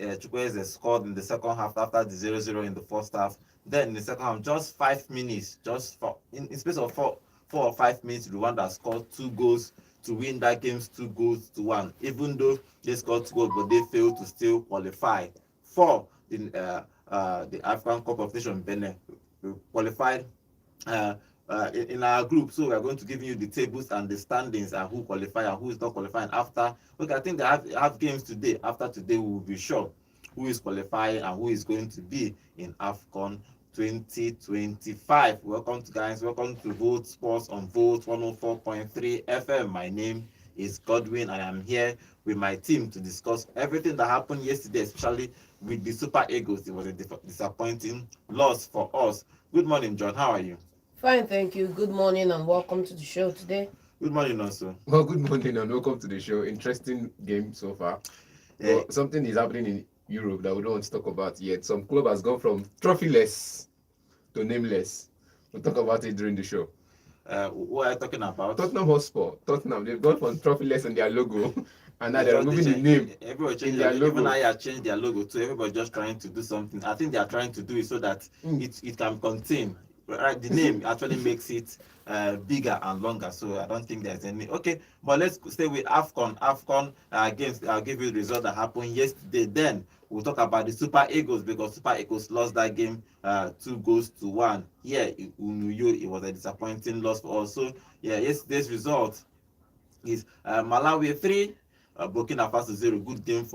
Chukwueze scored in the second half after the 0-0 in the first half. Then in the second half, just 5 minutes, in space of 4 or 5 minutes, Rwanda scored 2 goals to win that game 2 goals to 1. Even though they scored 2 goals, but they failed to still qualify for the Afcon Cup of Nations. Benin qualified in our group. So we are going to give you the tables and the standings and who qualify and who is not qualifying after. Okay, I think they have games today. After today, we will be sure who is qualifying and who is going to be in Afcon 2025. Welcome to guys. Welcome to Vote Sports on Vote 104.3 FM. My name is Godwin and I'm here with my team to discuss everything that happened yesterday, especially with the Super Eagles. It was a disappointing loss for us. Good morning, John. How are you? Fine, thank you. Good morning and welcome to the show today. Good morning, also. Well, good morning and welcome to the show. Interesting game so far. Well, something is happening in Europe that we don't want to talk about yet. Some club has gone from trophyless to nameless. We'll talk about it during the show. What are you talking about? Tottenham Hotspur. Tottenham, they've gone from trophyless on their logo and now they're removing the name. Everybody in their logo. Even I have changed their logo too. Everybody just trying to do something. I think they are trying to do it so that it can contain. Right, the name actually makes it bigger and longer, so I don't think there's any. Okay, but let's stay with Afcon. Afcon games. I'll give you the result that happened yesterday. Then we'll talk about the Super Eagles because Super Eagles lost that game 2 goals to 1. Yeah, it was a disappointing loss for us. So yeah, yesterday's result is Malawi 3. Burkina Faso 0. Good win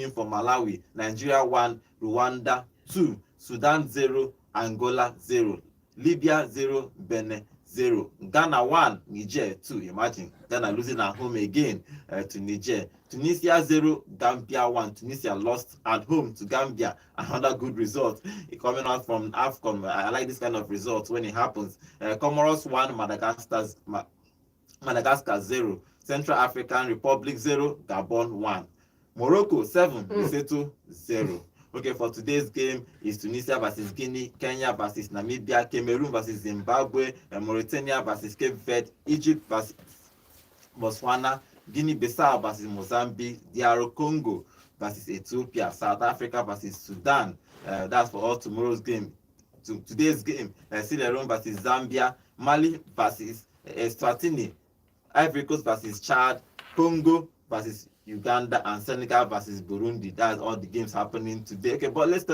for Malawi. Nigeria 1, Rwanda 2, Sudan 0, Angola 0. Libya 0, Benin 0. Ghana 1, Niger 2. Imagine Ghana losing at home again to Niger. Tunisia 0, Gambia 1. Tunisia lost at home to Gambia. Another good result coming out from Afcon. I like this kind of results when it happens. Comoros 1, Madagascar 0. Central African Republic 0, Gabon 1. Morocco 7, Lesotho 0. Okay, for today's game is Tunisia versus Guinea, Kenya versus Namibia, Cameroon versus Zimbabwe, Mauritania versus Cape Verde, Egypt versus Botswana, Guinea-Bissau versus Mozambique, DR Congo versus Ethiopia, South Africa versus Sudan. That's for all tomorrow's game. Today's game, Sierra Leone versus Zambia, Mali versus Eswatini, Ivory Coast versus Chad, Congo versus Uganda, and Senegal versus Burundi. That's all the games happening today. Okay, but let's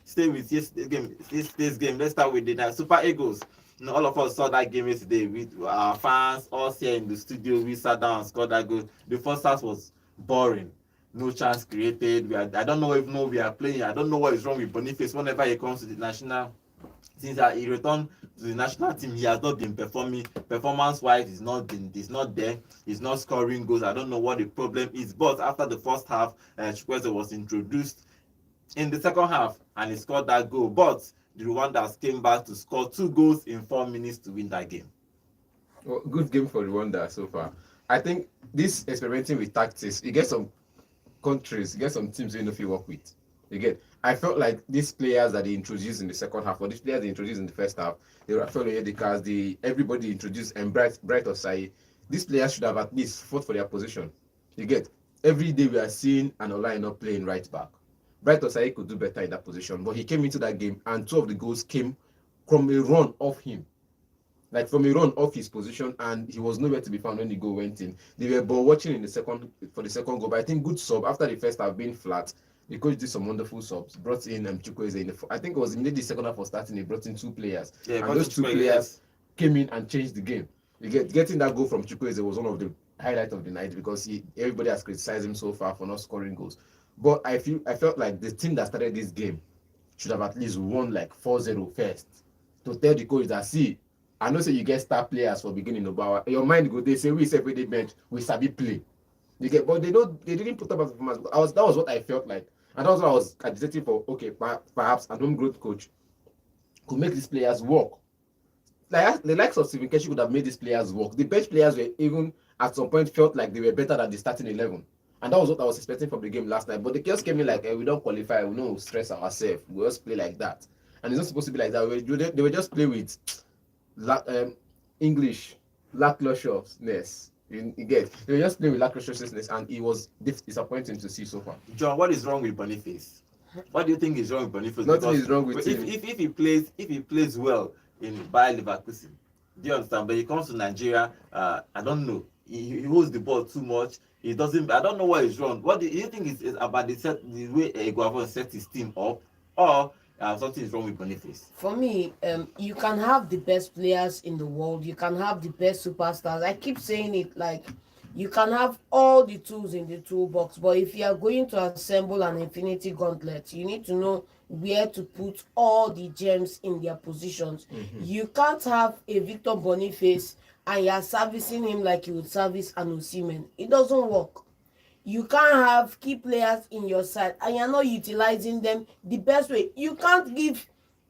stay with yesterday's game. Let's start with the Super Eagles. You know, all of us saw that game yesterday with our fans, all here in the studio. We sat down and scored that goal. The first half was boring. No chance created. I don't know if we are playing. I don't know what is wrong with Boniface. Whenever he comes to the national, since he returned to the national team, he has not been performing. Performance-wise, he's not there. He's not scoring goals. I don't know what the problem is. But after the first half, Chukwueze was introduced in the second half and he scored that goal. But the Rwandans came back to score 2 goals in 4 minutes to win that game. Well, good game for Rwanda so far. I think this experimenting with tactics, you get some countries, you get some teams you know if you work with. I felt like these players that they introduced in the second half, or these players they introduced in the first half, they were following the cars, everybody introduced and Bright Osai. These players should have at least fought for their position. Every day we are seeing an Ola not playing right back. Bright Osai could do better in that position, but he came into that game and 2 of the goals came from a run off him. Like from a run off his position, and he was nowhere to be found when the goal went in. They were ball watching for the second goal, but I think good sub after the first half being flat. The coach did some wonderful subs. Brought in Chukwueze I think it was immediately the second half was starting. He brought in 2 players, and those 2 players came in and changed the game. Getting that goal from Chukwueze was one of the highlights of the night because everybody has criticized him so far for not scoring goals. But I felt like the team that started this game should have at least won like 4-0 first to tell the coach that see, I know say you get star players for beginning of our your mind go. They say we separate bench, we sabi play. But they didn't put up a performance. That was what I felt like. And that's what I was agitating for. Okay, perhaps a home growth coach could make these players work. Like the likes of Stephen Keshi could have made these players work. The bench players were even at some point felt like they were better than the starting 11. And that was what I was expecting from the game last night. But the chaos came in like, we don't qualify, we don't stress ourselves, we just play like that. And it's not supposed to be like that. They were just play with English lacklustrousness. You get, they were just playing with lack and it was disappointing to see so far. John, what is wrong with Boniface? What do you think is wrong with Boniface? Nothing Because is wrong with him. if he plays well in Bayer Leverkusen, do you understand? But he comes to Nigeria, I don't know. He holds the ball too much. He doesn't. I don't know what is wrong. What do you think is about the way Guavon set his team up, or something is wrong with Boniface? For me, you can have the best players in the world. You can have the best superstars. I keep saying it, like, you can have all the tools in the toolbox, but if you are going to assemble an infinity gauntlet, you need to know where to put all the gems in their positions. You can't have a Victor Boniface and you are servicing him like you would service an Osimhen. It doesn't work. You can't have key players in your side and you're not utilizing them the best way. You can't keep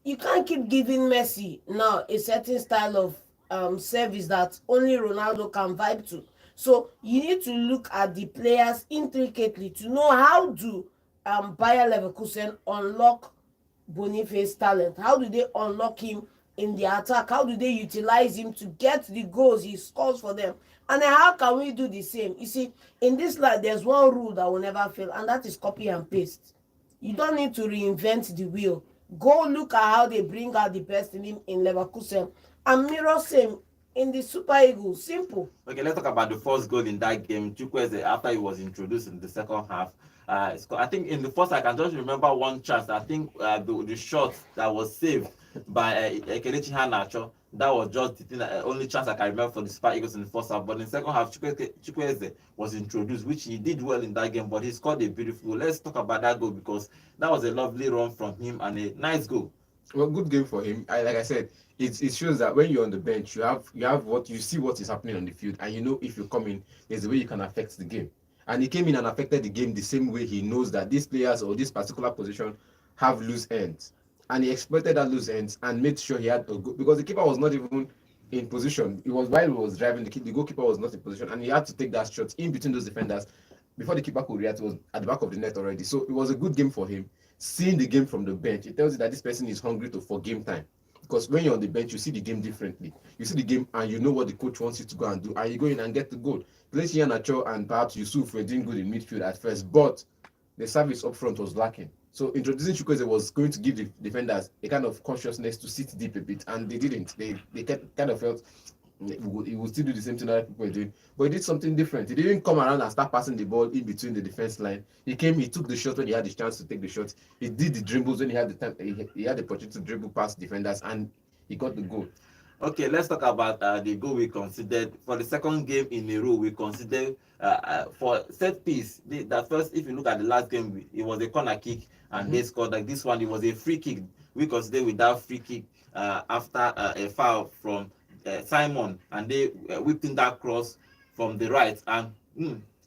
giving Messi now a certain style of service that only Ronaldo can vibe to. So you need to look at the players intricately to know how to Bayer Leverkusen unlock Boniface talent. How do they unlock him in the attack? How do they utilize him to get the goals he scores for them? And then how can we do the same? You see, in this life, there's one rule that will never fail, and that is copy and paste. You don't need to reinvent the wheel. Go look at how they bring out the best in him in Leverkusen and mirror same in the Super Eagles. Simple. Okay, let's talk about the first goal in that game. Chukwueze, after he was introduced in the second half, I think in the first, I can just remember one chance. I think the shot that was saved by Kelechi Iheanacho, that was just the thing, only chance I can remember for the Super Eagles in the first half. But in the second half, Chukwueze was introduced, which he did well in that game, but he scored a beautiful goal. Let's talk about that goal because that was a lovely run from him and a nice goal. Well, good game for him. Like I said, it shows that when you're on the bench, you have what you see what is happening on the field, and you know if you come in, there's a way you can affect the game. And he came in and affected the game the same way he knows that these players or this particular position have loose ends, and he exploited that loose ends and made sure he had a good, because the keeper was not even in position. It was while he was driving, the goalkeeper was not in position, and he had to take that shot in between those defenders before the keeper could react. It was at the back of the net already, so it was a good game for him. Seeing the game from the bench, it tells you that this person is hungry for game time. Because when you're on the bench, you see the game differently. You see the game and you know what the coach wants you to go and do, and you go in and get the goal. Kelechi Iheanacho and perhaps Yusuf were doing good in midfield at first, but the service up front was lacking. So introducing Chukwueze was going to give the defenders a kind of consciousness to sit deep a bit, and they didn't. They kind of felt he would still do the same thing that people were doing, but he did something different. He didn't come around and start passing the ball in between the defense line. He came, he took the shot when he had the chance to take the shot. He did the dribbles when he had the time. He had the opportunity to dribble past defenders, and he got the goal. Okay, let's talk about the goal we considered for the second game in a row. We considered for set piece. That first, if you look at the last game, it was a corner kick and they scored. Like this one, it was a free kick. We considered without free kick after a foul from Simon, and they whipped in that cross from the right, and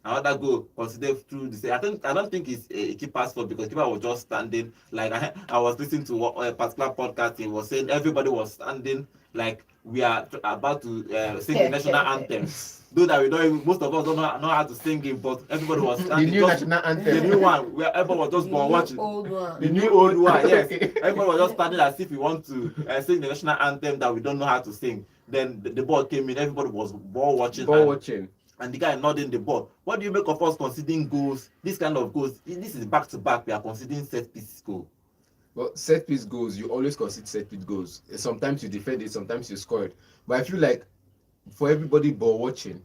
another goal considered through the same. I don't think it's a keeper's fault because keeper was just standing. Like I was listening to a particular podcast. He was saying everybody was standing like we are about to sing the national anthem. Though that we don't even, most of us don't know how to sing it, but everybody was standing. The new national anthem, the new one, where everybody was just born watching. Old one. The new old one, yes. Everybody was just standing as if we want to sing the national anthem that we don't know how to sing. Then the ball came in, everybody was ball watching. And the guy nodding the ball. What do you make of us conceding goals? This kind of goals. This is back to back. We are conceding set piece goal. Well, set piece goals, you always concede set piece goals. Sometimes you defend it, sometimes you score it. But I feel like for everybody ball watching,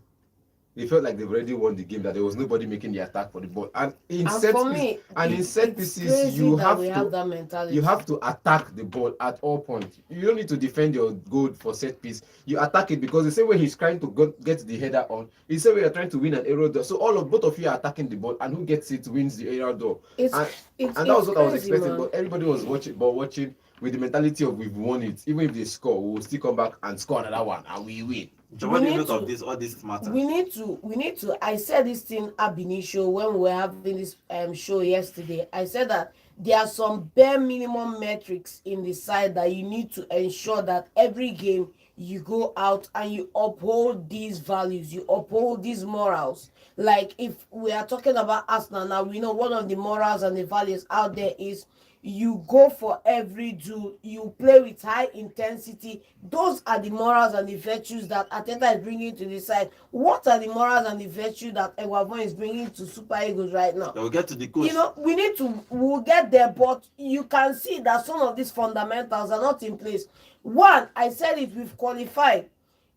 they felt like they've already won the game, that there was nobody making the attack for the ball. And in set pieces, you have to attack the ball at all points. You don't need to defend your goal for set piece. You attack it, because the same way he's trying to get the header on, it's the same way you're trying to win an aerial door. So both of you are attacking the ball, and who gets it wins the aerial door. And that was what I was expecting, man. But everybody was watching with the mentality of we've won it. Even if they score, we'll still come back and score another one, and we win. So what do you make of this? All this matter. We need to. I said this thing ab initio when we were having this show yesterday. I said that there are some bare minimum metrics in the side that you need to ensure that every game you go out and you uphold these values, you uphold these morals. Like if we are talking about Arsenal now, we know one of the morals and the values out there is you go for every duel, you play with high intensity. Those are the morals and the virtues that Ateta is bringing to the side. What are the morals and the virtue that Eguavon is bringing to Super Eagles right now? We'll get to the coach. You know, we'll get there, but you can see that some of these fundamentals are not in place. One, I said it, we've qualified.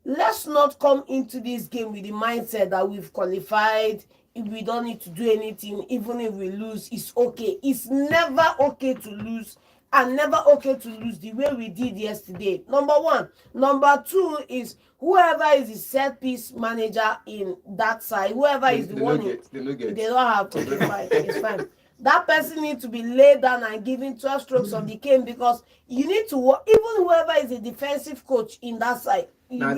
Let's not come into this game with the mindset that we've qualified, we don't need to do anything, even if we lose, it's okay. It's never okay to lose, and never okay to lose the way we did yesterday. Number one. Number two is whoever is the set piece manager in that side, whoever is the one they don't have to be fine. It's fine. That person needs to be laid down and given 12 strokes of the cane, because you need to work. Even whoever is a defensive coach in that side, now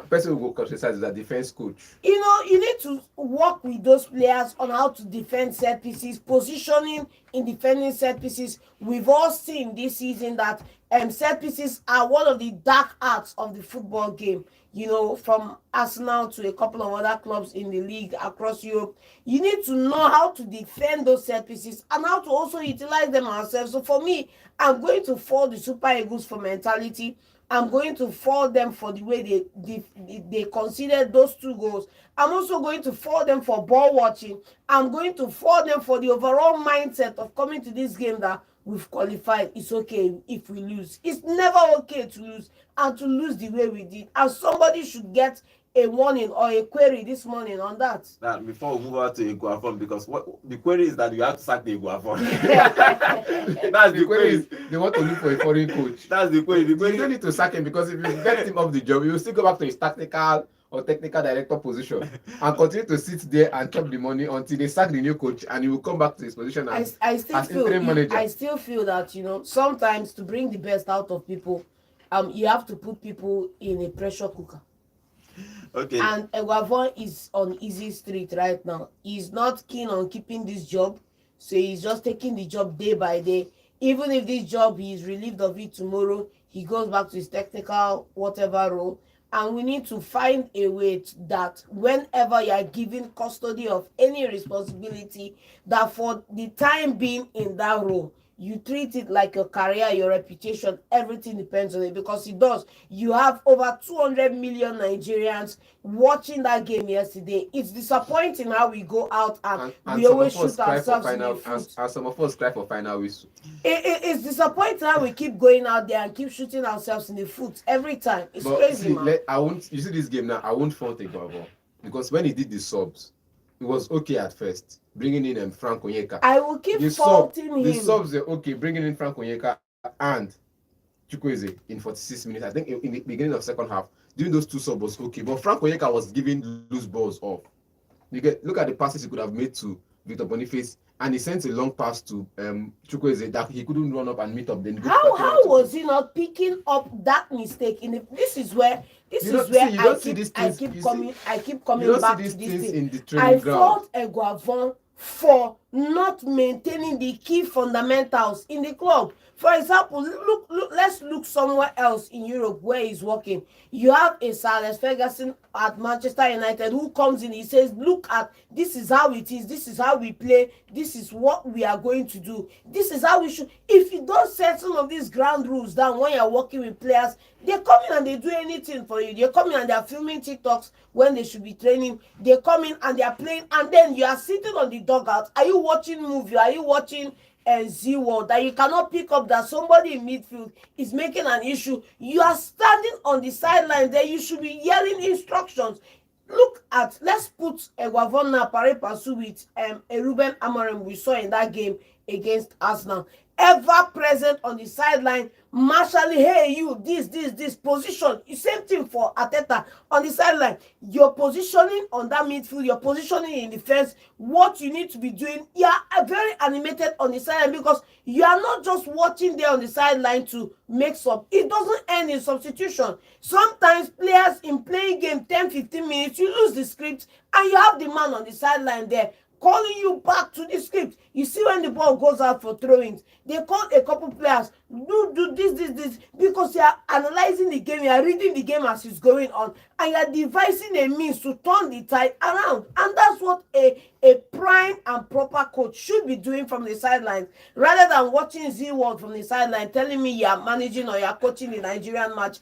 person who go criticize is a defense coach. You know, you need to work with those players on how to defend set pieces, positioning in defending set pieces. We've all seen this season that set pieces are one of the dark arts of the football game. You know, from Arsenal to a couple of other clubs in the league across Europe, you need to know how to defend those set pieces and how to also utilize them ourselves. So for me, I'm going to fault the Super Eagles for mentality. I'm going to fault them for the way they considered those 2 goals. I'm also going to fault them for ball watching. I'm going to fault them for the overall mindset of coming to this game that we've qualified. It's okay if we lose. It's never okay to lose, and to lose the way we did. And somebody should get a warning or a query this morning on that. Now, before we move on to Eguavon, because what the query is that you have to sack the Eguavon. That's the query. They want to look for a foreign coach. That's the query. You don't need to sack him, because if you get him off the job, you will still go back to his tactical or technical director position and continue to sit there and chop the money until they sack the new coach, and he will come back to his position as interim manager. I still feel that, you know, sometimes to bring the best out of people, you have to put people in a pressure cooker. Okay. And Eguavon is on easy street right now. He's not keen on keeping this job, so he's just taking the job day by day. Even if this job he is relieved of it tomorrow, he goes back to his technical whatever role. And we need to find a way that whenever you are given custody of any responsibility, that for the time being in that role, you treat it like your career, your reputation, everything depends on it, because it does. You have over 200 million Nigerians watching that game yesterday. It's disappointing how we go out and we always shoot ourselves in the foot. And some of us cry for final whistle. It's disappointing how we keep going out there and keep shooting ourselves in the foot every time. It's crazy, man. You see this game now, I won't fault Eguavon, because when he did the subs, it was okay at first, bringing in Frank Onyeka. I will keep faulting him. The subs were okay, bringing in Frank Onyeka and chukwueze in 46 minutes. I think in the beginning of second half, doing those 2 subs was okay. But Frank Onyeka was giving loose balls off. Look at the passes he could have made to Victor Boniface, and he sent a long pass to chukwueze that he couldn't run up and meet up. Then how was he not picking up that mistake? This is where I keep coming back to this thing. I fault Eguavon for not maintaining the key fundamentals in the club. For example, let's look somewhere else in Europe where he's working. You have a Sir Alex Ferguson at Manchester United who comes in, he says, look at, this is how it is, this is how we play, this is what we are going to do, this is how we should. If you don't set some of these ground rules down when you're working with players, they come in and they do anything for you. They come in and they're filming TikToks when they should be training. They come in and they're playing, and then you are sitting on the dugout. Are you watching movie? Are you watching Z-World that you cannot pick up that somebody in midfield is making an issue? You are standing on the sideline there. You should be yelling instructions. Look at, let's put Eguavon now pari passu with a Ruben Amorim we saw in that game against Arsenal. Ever present on the sideline, marshally, hey, you, this position. Same thing for Ateta on the sideline. Your positioning on that midfield, your positioning in defense, what you need to be doing, you are very animated on the sideline, because you are not just watching there on the sideline to make sub. It doesn't end in substitution. Sometimes players in playing game 10-15 minutes, you lose the script and you have the man on the sideline there calling you back to the script. You see when the ball goes out for throw-ins, they call a couple players do this, because you are analyzing the game, you are reading the game as it's going on, and you are devising a means to turn the tide around. And that's what a prime and proper coach should be doing from the sidelines, rather than watching Z-World from the sideline telling me you are managing or you are coaching the Nigerian match.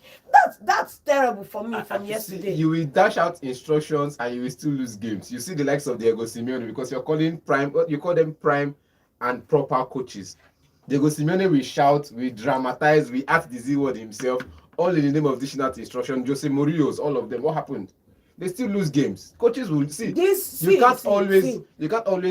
That's terrible for me from yesterday. You will dash out instructions and you will still lose games. You see the likes of Diego Simeone, because you call them prime and proper coaches. Diego Simeone will shout, will dramatize, will act the Z word himself, all in the name of dishing out instruction. Jose Mourinho's, all of them. What happened? They still lose games. Coaches will see. You can't always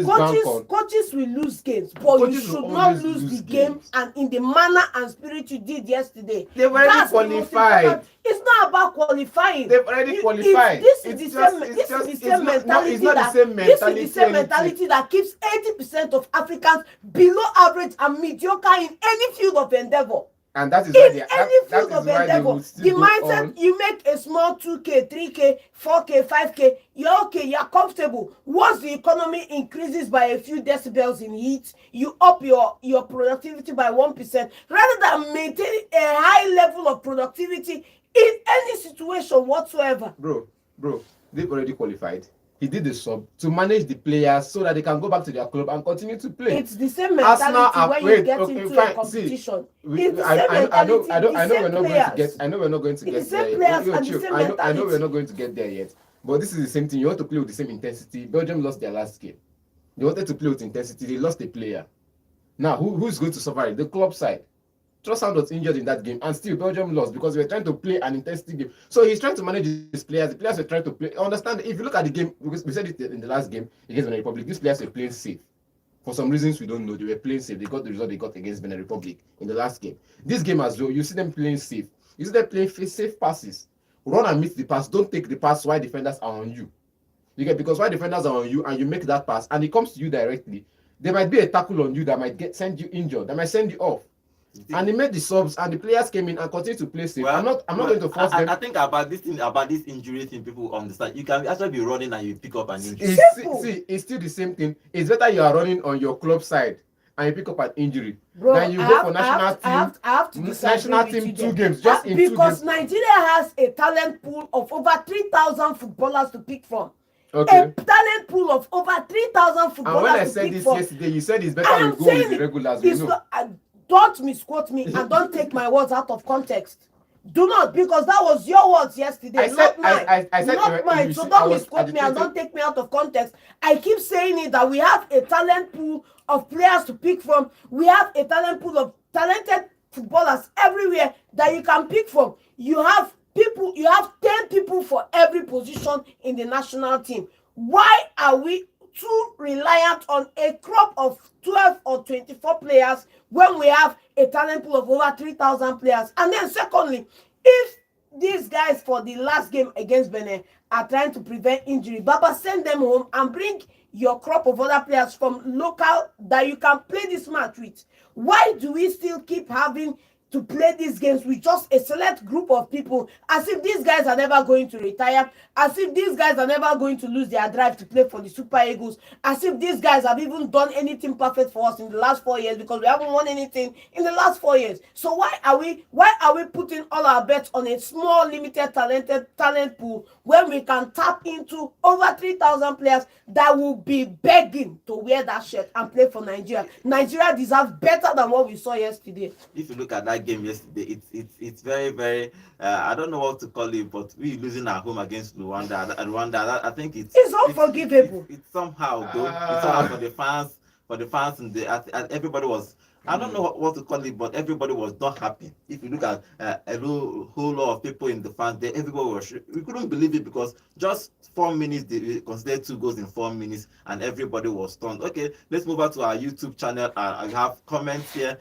bank on. Coaches will lose games, but you should not lose the game and in the manner and spirit you did yesterday. They've already qualified. It's not about qualifying. They've already qualified. This is the same mentality that keeps 80% of Africans below average and mediocre in any field of endeavor. And that is why they the mindset, you make a small 2K, 3K, 4K, 5K, you're okay, you're comfortable. Once the economy increases by a few decibels in heat, you up your productivity by 1%, rather than maintaining a high level of productivity in any situation whatsoever. Bro, they've already qualified. He did the sub to manage the players so that they can go back to their club and continue to play. It's the same mentality when you get into a competition. I know we're not going to get there. I know we're not going to get there yet. But this is the same thing. You want to play with the same intensity. Belgium lost their last game. They wanted to play with intensity. They lost a player. Now, who's going to suffer it? The club side. Trossard was injured in that game, and still Belgium lost because we were trying to play an intensity game. So he's trying to manage his players. The players were trying to play. Understand, if you look at the game, because we said it in the last game against Benin Republic, these players were playing safe. For some reasons we don't know, they were playing safe. They got the result they got against Benin Republic in the last game. This game as well, you see them playing safe. You see them playing safe passes. Run and meet the pass. Don't take the pass while defenders are on you. You get, because while defenders are on you and you make that pass and it comes to you directly, there might be a tackle on you that might send you injured, that might send you off. And he made the subs, and the players came in and continued to play safe. Well, I'm not going to force them. I think about this injury thing, people understand. You can actually be running and you pick up an injury. It's still the same thing. It's better you are running on your club side and you pick up an injury. Bro, then you go for national team 2 games. Just in 2 games. Because Nigeria has a talent pool of over 3,000 footballers to pick from. Okay. A talent pool of over 3,000 footballers to pick from. And when I said this yesterday, you said it's better you go with the regulars. Don't misquote me and don't take my words out of context. Do not, because that was your words yesterday, not mine. I said not mine. So don't misquote me and don't take me out of context. I keep saying it that we have a talent pool of players to pick from. We have a talent pool of talented footballers everywhere that you can pick from. You have 10 people for every position in the national team. Why are we too reliant on a crop of 12 or 24 players when we have a talent pool of over 3,000 players? And then secondly, if these guys for the last game against Benin are trying to prevent injury, Baba, send them home and bring your crop of other players from local that you can play this match with. Why do we still keep having to play these games with just a select group of people, as if these guys are never going to retire, as if these guys are never going to lose their drive to play for the Super Eagles, as if these guys have even done anything perfect for us in the last 4 years, because we haven't won anything in the last 4 years. So why are we putting all our bets on a small, limited talent pool when we can tap into over 3,000 players that will be begging to wear that shirt and play for Nigeria? Nigeria deserves better than what we saw yesterday. If you look at that game yesterday, it's very, very I don't know what to call it, but we losing at home against Rwanda. I think it's unforgivable. It's somehow though. It's somehow for the fans and everybody was, I don't know what to call it, but everybody was not happy. If you look at a whole lot of people in the fans there, everybody was, we couldn't believe it, because just 4 minutes, they considered 2 goals in 4 minutes, and everybody was stunned. Okay, let's move on to our YouTube channel. I have comments here.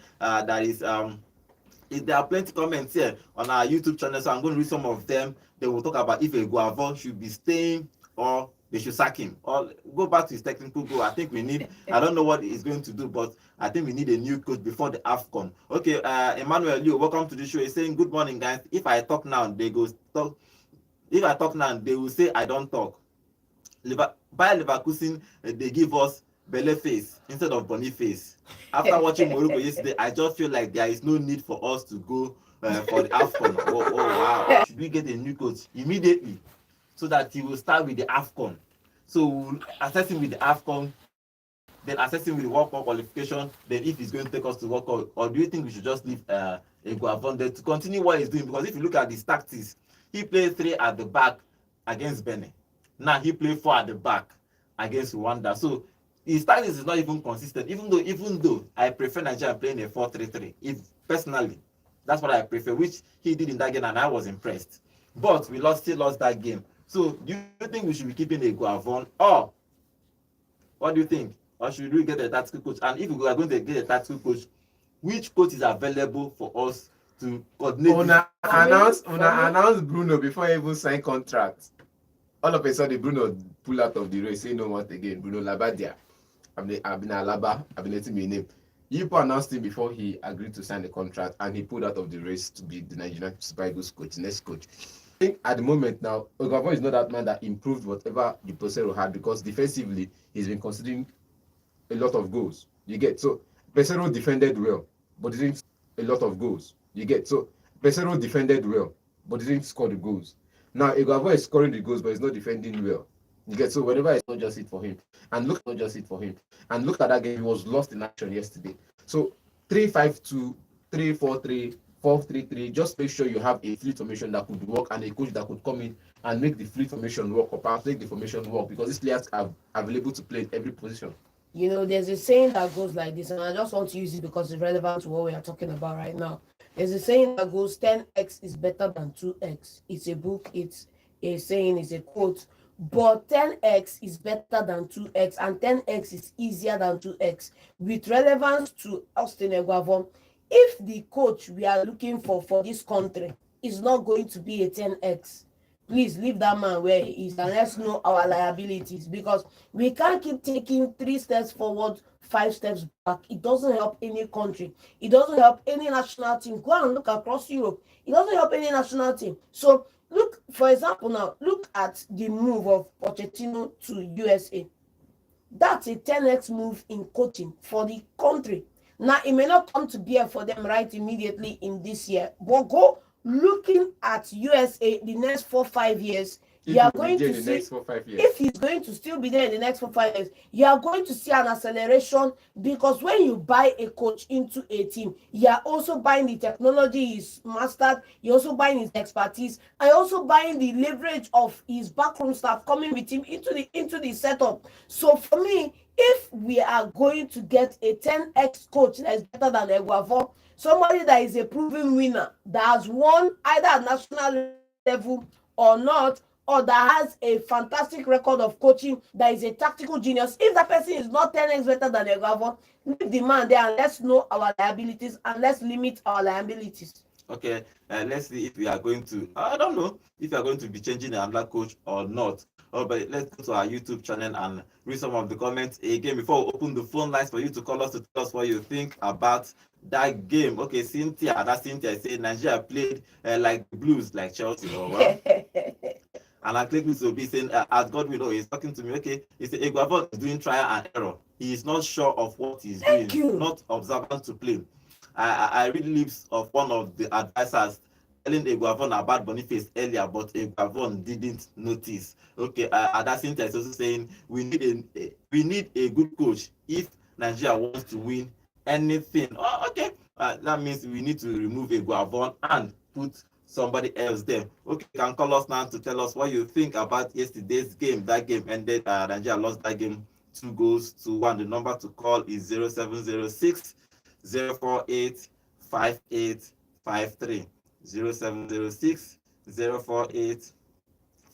There are plenty of comments here on our YouTube channel, so I'm going to read some of them. They will talk about if Eguavoen should be staying or they should sack him or go back to his technical goal. I think we need, I don't know what he's going to do, but I think we need a new coach before the Afcon. Okay, Emmanuel Liu, welcome to the show. He's saying, good morning, guys. If I talk now, they go talk. If I talk now, they will say I don't talk. By Leverkusen, they give us Belle face instead of bunny face. After watching Morocco yesterday, I just feel like there is no need for us to go for the Afcon. Oh wow! Should we get a new coach immediately so that he will start with the Afcon? So we'll assess him with the Afcon, then assess him with the World Cup qualification. Then if he's going to take us to World Cup, or do you think we should just leave Eguavon there to continue what he's doing? Because if you look at his tactics, he played 3 at the back against Benin. Now he played 4 at the back against Rwanda. So his tactics is not even consistent. Even though I prefer Nigeria playing a 4-3-3. If personally, that's what I prefer, which he did in that game, and I was impressed. But we still lost that game. So do you think we should be keeping Eguavon, or what do you think? Or should we get a tactical coach? And if we are going to get a tactical coach, which coach is available for us to coordinate? Una announce Bruno before he even sign contract. All of a sudden, Bruno pull out of the race, say no more again. Bruno Labadia. I've been Alaba. I've been letting me name. Yipo announced him before he agreed to sign the contract, and he pulled out of the race to be the Nigerian Super Eagles coach, next coach. I think at the moment now, Eguavon is not that man that improved whatever the Pesero had, because defensively he's been considering a lot of goals. You get, so Pesero defended well, but didn't a lot of goals. You get, so Pesero defended well, but didn't score the goals. Now Eguavon is scoring the goals, but he's not defending well. You get, so whenever it's not just it for him. And look at that game, he was lost in action yesterday. So 3-5-2, 3-4-3, 4-3-3, just make sure you have a fleet formation that could work and a coach that could come in and make the fleet formation work, or perhaps make the formation work, because these players are available to play in every position. You know, there's a saying that goes like this, and I just want to use it because it's relevant to what we are talking about right now. There's a saying that goes, 10x is better than 2x. It's a book, it's a saying, it's a quote. But 10x is better than 2x, and 10x is easier than 2x. With relevance to Austin Eguavon, if the coach we are looking for this country is not going to be a 10x, please leave that man where he is and let's know our liabilities, because we can't keep taking 3 steps forward, 5 steps back. It doesn't help any country. It doesn't help any national team. Go and look across Europe. It doesn't help any national team. So look, for example, now look at the move of Pochettino to USA. That's a 10x move in coaching for the country. Now it may not come to bear for them right immediately in this year, but go looking at USA the next 4-5 years, you are going to see, if he's going to still be there in the next 4-5 years, you are going to see an acceleration, because when you buy a coach into a team, you are also buying the technology he's mastered, you're also buying his expertise, and you're also buying the leverage of his backroom staff coming with him into the setup. So for me, if we are going to get a 10x coach that is better than Eguavon, somebody that is a proven winner, that has won either at national level or not, or that has a fantastic record of coaching, that is a tactical genius, if that person is not 10x better than Eguavon, leave the man there and let's know our liabilities and let's limit our liabilities. Okay, let's see if we are going to, I don't know if we are going to be changing another coach or not. Oh, but let's go to our YouTube channel and read some of the comments again before we open the phone lines for you to call us to tell us what you think about that game. Okay, Cynthia said Nigeria played like the Blues, like Chelsea. Oh, well. And I click will be saying, as God will know, he's talking to me. Okay, he said Eguavon is doing trial and error. He is not sure of what he's doing, not observant to play. I read lips of one of the advisors telling Eguavon about Boniface earlier, but Eguavon didn't notice. Okay, Adasinta is also saying we need a good coach if Nigeria wants to win anything. Oh, okay, that means we need to remove Eguavon and put somebody else there. Okay, you can call us now to tell us what you think about yesterday's game. That game ended, Nigeria lost that game 2-1. The number to call is 0706 048 5853. 0706 048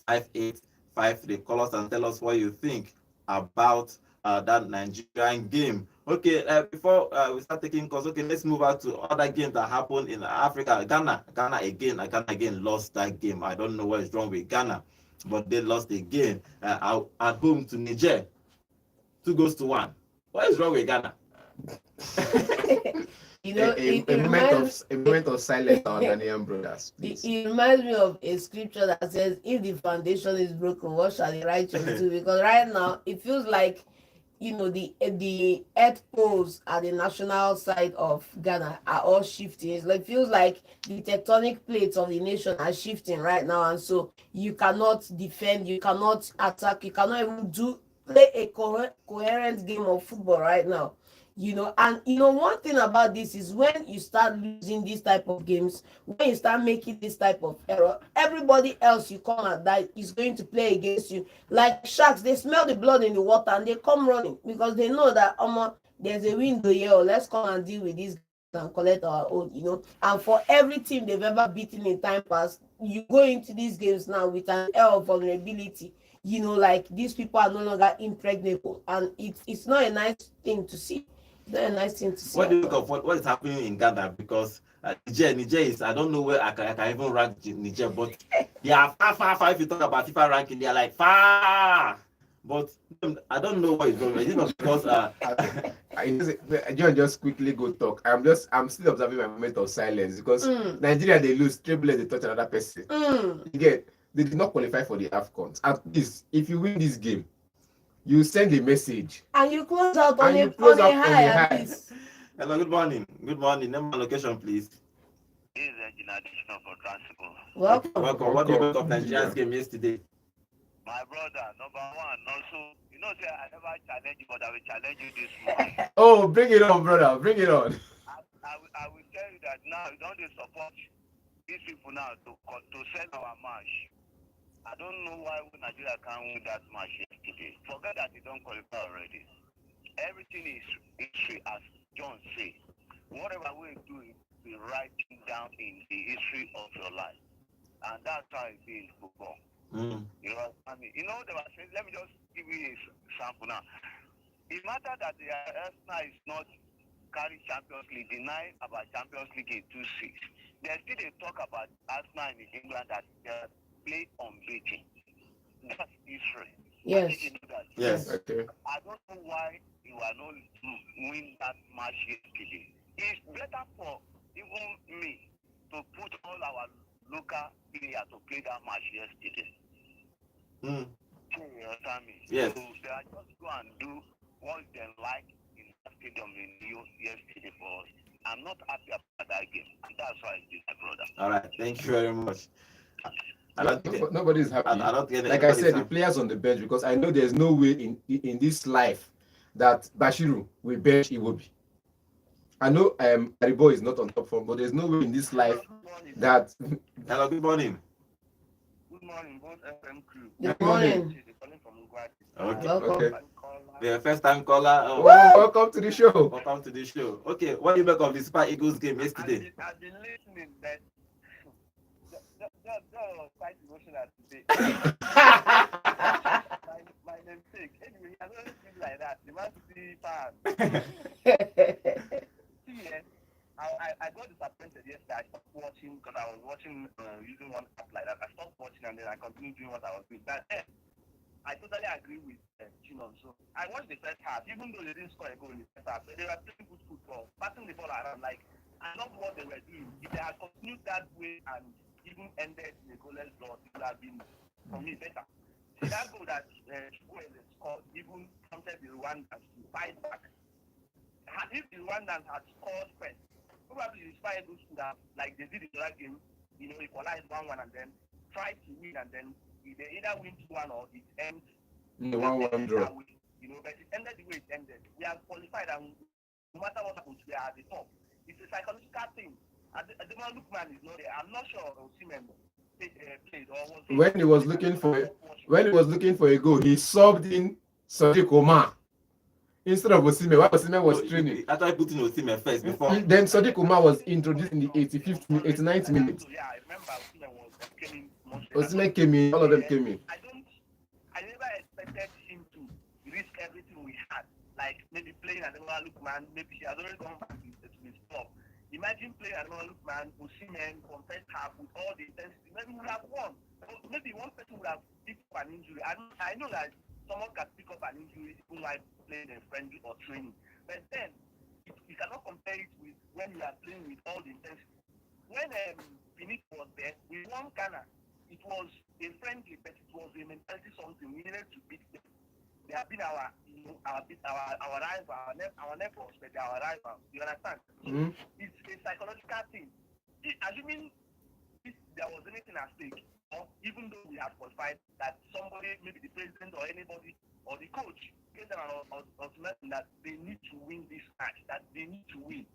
5853. Call us and tell us what you think about that Nigerian game. Okay, before we start taking calls, okay, let's move out to other games that happened in Africa. Ghana again lost that game. I don't know what is wrong with Ghana, but they lost again at home to Niger. 2-1. What is wrong with Ghana? You know, a moment of silence on Ghanaian brothers. It reminds me of a scripture that says, if the foundation is broken, what shall the righteous do? Because right now, it feels like the earth poles at the national side of Ghana are all shifting. It's like feels like the tectonic plates of the nation are shifting right now, and so you cannot defend, you cannot attack, you cannot even play a coherent game of football right now. And one thing about this is when you start losing these type of games, when you start making this type of error, everybody else you come and that is going to play against you. Like sharks, they smell the blood in the water and they come running because they know that there's a window here, or let's come and deal with this and collect our own. And for every team they've ever beaten in time past, you go into these games now with an air of vulnerability. Like these people are no longer impregnable, and it's not a nice thing to see. It's not a nice thing to see. What do you think of what is happening in Ghana? Because Niger is, I don't know where I can even rank Niger, but they are far. If you talk about FIFA ranking, they are like far. But I don't know what is going on. Is it not because John, just quickly go talk. I'm still observing my moment of silence because Nigeria, they lose 3 bullets, they touch another person. Again, they did not qualify for the Afcons. At least if you win this game, you send a message and you close out on a high at least. Hello, good morning. Name and location, please. This is Engineer Additional for Transport. Welcome. What do you think of Nigeria's game yesterday? My brother, number one, also, say I never challenge you, but I will challenge you this morning. Oh, bring it on, brother. Bring it on. I will tell you that now, you don't support these people now to sell our match. I don't know why Nigeria can't win that match yesterday. Forget that they don't qualify already. Everything is history, as John said. Whatever we do, we write it down in the history of your life. And that's how it is football. You know what I mean? They were saying, let me just give you an example now. It matters that the Arsenal is not carrying Champions League, deny about Champions League in 2-6. There's still a talk about Arsenal in England that they play unbeaten. That's history. Yes. You know that? Yes. Okay. I don't know why you are not win that match yesterday. It's better for even me to put all our local players to play that match yesterday. You understand me? Yes. So they are just go and do what they like in the stadium in yesterday for us. I'm not happy about that game, and that's why I did, my brother. All right, thank you very much. Nobody's happy. I don't get like I said, the players on the bench, because I know there's no way in this life that Bashiru will bench Iwobi. I know Aribo is not on top form, but there's no way in this life that. Hello, good morning. Good morning, both FM crew. Good morning. Okay. The first time caller. Welcome to the show. Welcome to the show. Okay, what do you make of the Super Eagles game yesterday? I've been listening, but the quite emotional today. my mistake. Anyway, I don't feel like that. The Man City fan. I got disappointed yesterday. I stopped watching because I was watching using one app like that. I stopped watching and then I continued doing what I was doing. But I totally agree with Chinon. So I watched the first half, even though they didn't score a goal in the first half. But they were playing good football, passing the ball around. Like, I love what they were doing. If they had continued that way and even ended in a goalless draw, it would have been, for me, better. See, that goal that chukwueze scored even prompted the Rwandans to fight back. If the Rwandans had scored first, probably the Super Eagles would have, like they did in the last game, equalize 1-1 and then try to win, and then they either win 2-1 or it ends the 1-1 draw. But it ended the way it ended. We are qualified, and no matter what happens, we are at the top. It's a psychological thing. The man Lookman is not there. I'm not sure Osimhen played or was. When he was looking for a goal, he subbed in Sadiq Omar instead of Osimhen. While Osimhen was training. I tried putting Osimhen first before. Then Sadiq Omar was introduced in the 85th, 89th minute. Yeah, I remember Osimhen came in. All of them came in. I never expected him to risk everything we had. Like maybe playing at the Lookman, maybe he has already gone back to his club. Imagine playing at the Lookman, Osimhen, from first half with all the intensity. Maybe we would have won. Maybe one person would have picked up an injury. I know that someone can pick up an injury even while playing in friendly or training. But then, you cannot compare it with when you are playing with all the intensity. When Phoenix was there, we won Ghana. It was a friendly, but it was a mentality something. We needed to beat them. they have been our rival, our neighbors, but they are our rivals. You understand? So it's a psychological thing. Assuming if there was anything at stake, or even though we have qualified, that somebody, maybe the president or anybody or the coach, gave them an ultimatum that they need to win this match, that they need to win,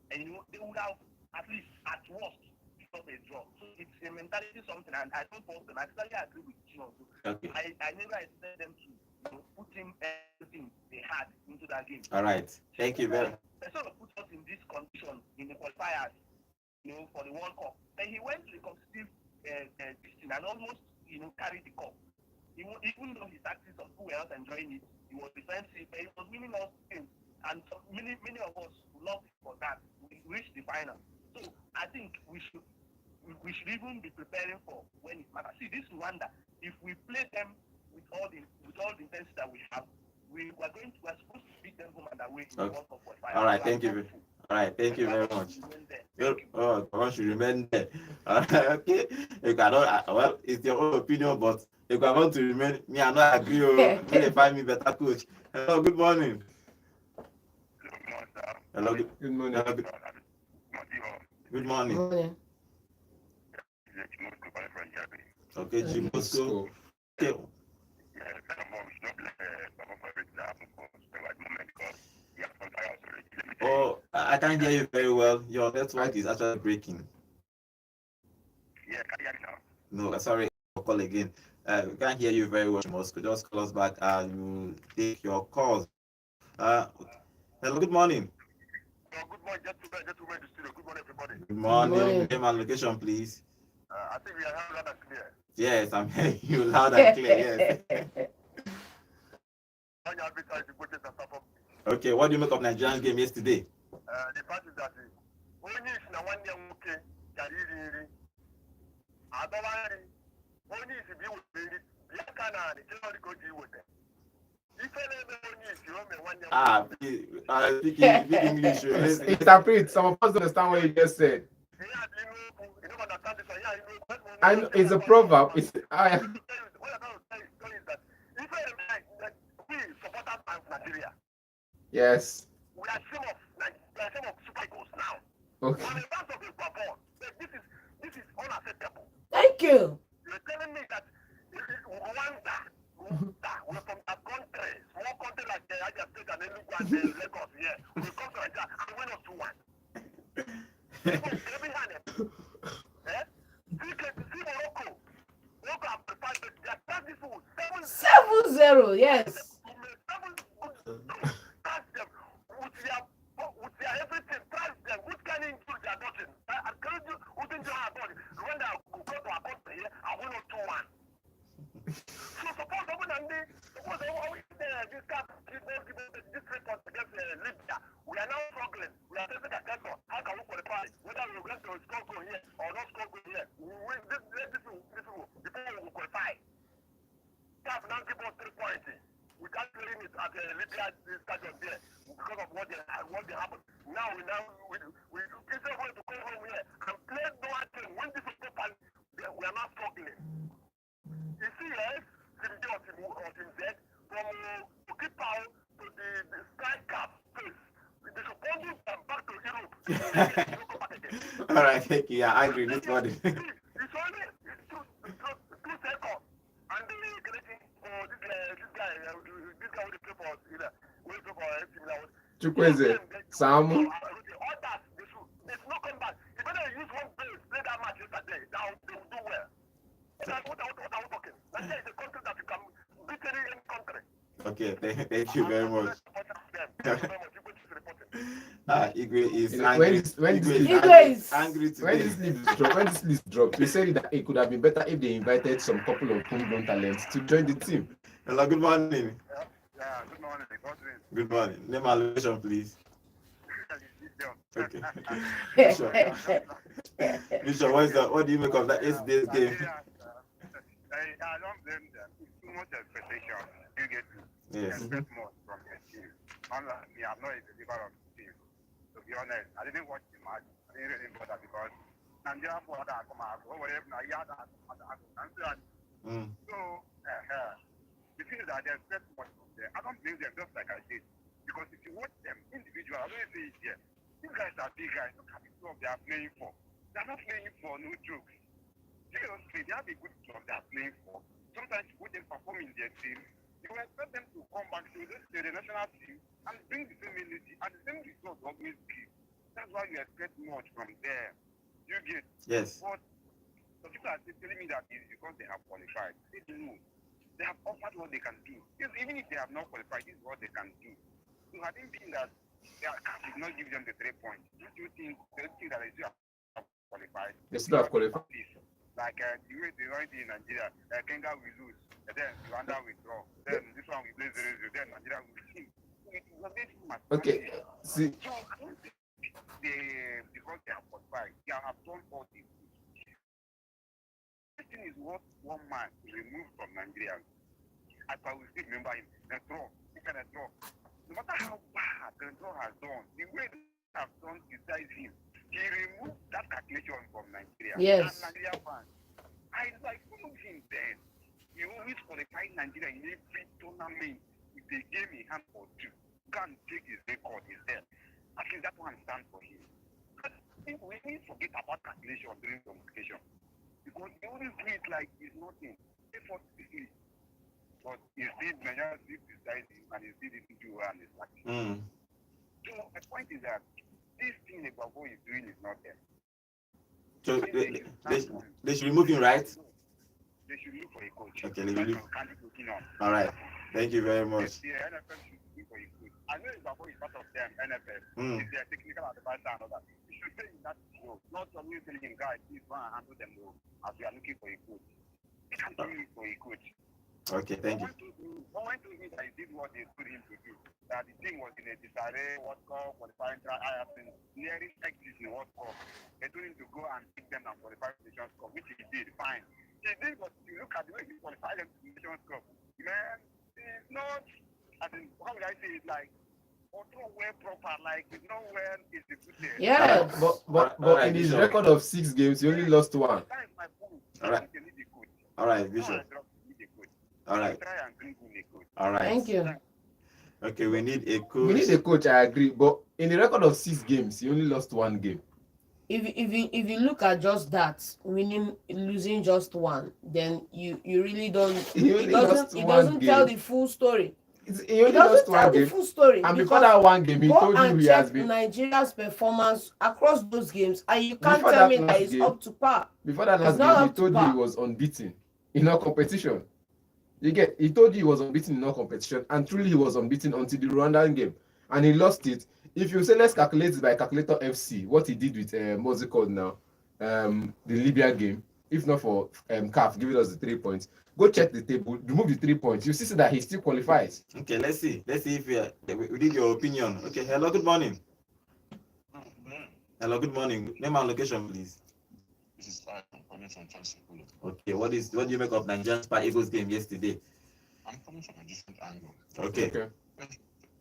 and they would have at least at worst stop a draw. So it's a mentality something, and I don't fault them. I totally agree with you. Okay. I never expected them to put in everything they had into that game. All right. Thank you very much. They sort of put us in this condition in the qualifiers, for the World Cup. Then he went to the competitive distance and almost, carried the cup. Even though his tactics of who were not enjoying it, he was defensive, but he was winning us games. And so many of us loved him for that. We reached the final. So I think we should even be preparing for when it matters. See, this Rwanda, if we play them with all the intensity that we have, we're supposed to beat them home and away in the World Cup qualifier. All right, thank you. All right, thank you very much. I should remain there. Okay, you cannot. Well, it's your own opinion, but if I want to remain, me, I not agree. When they find me better coach. Hello, good morning. Hello, good morning. Good morning. Okay, Jimosco. Okay. Oh, I can't hear you very well. Your network is actually breaking. Yeah, can you hear me No, now? sorry, I'll call again. We can't hear you very well, Moscow. Just call us back and you take your calls. Hello, good morning. Good morning, gentlemen in the studio. Good morning, everybody. Good morning. Name and location, please. I think we are loud and clear. Yes, I'm hearing you loud and clear. Yes. Okay, what do you make of Nigerian game yesterday? The fact is that only if na one year okay, carry only if you would be speaking English. Interpret. Some of us don't understand what you just said. I know it's a proverb. It's yes. We are some of Super Eagles now. Okay. This is unacceptable. Thank you. You're telling me that Rwanda, we're from a country, small country like Niger State and Enugu and Lagos, yeah. We come to Nigeria and win us 2-1. See Morocco. Morocco have prepared their practice food 7-0, yes. With their everything, trust them. Which kind of injury they are dodging? I can't do within your body. When they go to a country here, I win us 2-1. So suppose this record against Libya, we are now struggling. We are facing a question. How can we qualify? Whether we are going to score goal here or not score goal here, we win this before we qualify. CAF now give us 3 points. We can't play it at Libya stadium there because of what happened. Now we instead of going to come home here and play no action, win this properly, we are not struggling. You see, yes, Team D or Team Z, from to keep out to the Sky Cup place, they should bundle them back to Europe. All right, thank you. Yeah, I agree. This morning. It's only 2 seconds. And this guy will play for AC Milan. Chukwueze, Samu. Others, they should not come back. If they use one play that match yesterday, they will do well. That's what are we talking? Nigeria is a country that you can beat any country. Okay, thank you very much. Igwe is angry today. When this list dropped, we said that it could have been better if they invited some couple of homegrown talents to join the team. Hello, good morning. Yeah, good morning. Good morning. Name and location, please. Okay. Bishop, what do you make of that 8 days game? I don't blame them. It's too much expectation. You get to expect more from the team. Unlike me, I'm not a believer of the team. To be honest, I didn't watch the match. I didn't really bother because Nigeria for that come out. So The thing is that they expect much from them. I don't blame them, just like I did. Because if you watch them individual, I always say it here. These guys are big guys. Look at the club they are playing for. They are not playing for no jokes. Seriously, they have a good club they are playing for. Sometimes when they perform in their team, you expect them to come back to the national team and bring the same energy and the same result always give. That's why you expect much from them. You get? Yes. But some people are still telling me that it's because they have qualified. They don't know. They have offered what they can do. Even if they have not qualified, this is what they can do. So I think that their CAF did not give them the 3 points. Don't you think they think that they still have qualified? They still have qualified. Like the way they run it in Nigeria, Kenya will lose, and then Rwanda will draw. Then this one will play 0-0, then Nigeria will win. Okay, see. So I don't think because they have qualified, they have done all this. This thing is what one man removed from Nigeria. I will still remember him. The draw, he can draw. No matter how bad the draw has done, the way they have done besides him, he removed that calculation from Nigeria. Yes. And Nigeria fans, I followed him then. He always qualified Nigeria in every tournament. If they gave me hand or two, go and take his record, is there. I think that one stands for him. I think we need to forget about calculation during communication. Because he always do it like it's nothing. Effortlessly. But he did Nigeria did decide him and he did it do well and it's like. So my point is that this thing about what he's doing is not there. So they should remove him, right? They should look for a coach. Okay, they will look. On. All right. Thank you very much. The NFL should look for a coach. I know it's about part of them, NFL. It's their technical advisor and all that. You should say in that show, not always telling him, guys, please go and handle them as we are looking for a coach. They can do it for a coach. Okay, thank you. Someone told me that he did what they told him to do. That the team was in a disarray, World Cup, qualifying trial, I have been nearly exit in the World Cup. They told him to go and pick them and qualify for the Nations Cup, which he did, fine. He did, but you look at the way he qualified them to the Nations Cup. Man, it's not, I mean, how would I say it, like, nowhere proper, like, nowhere is the good there. Yes. But in his record of 6 games, he only lost 1. That is my point. All right. All right, Bishop. All right. All right. Thank you. Okay, we need a coach. We need a coach, I agree. But in the record of 6 games, he only lost 1 game. If you look at just that, losing just 1, then you really don't. It doesn't tell the full story. He only lost 1 game. The full story. And before that 1 game, he told you he has been. Nigeria's performance across those games, and you can't tell me that it's up to par. Before that last game, he told you he was unbeaten in all competition. He told you he was unbeaten in all competition, and truly he was unbeaten until the Rwandan game, and he lost it. If you say let's calculate it by calculator FC, what he did with what's it called now, the Libya game, if not for CAF giving us the 3 points, go check the table, remove the 3 points, you see that he still qualifies. Okay, let's see if we need your opinion. Okay, hello, good morning. Hello, good morning. Name and location, please. This is fine. I'm coming from Transicola. Okay, what do you make of Nigerian Super Eagles game yesterday? I'm coming from a different angle. Okay.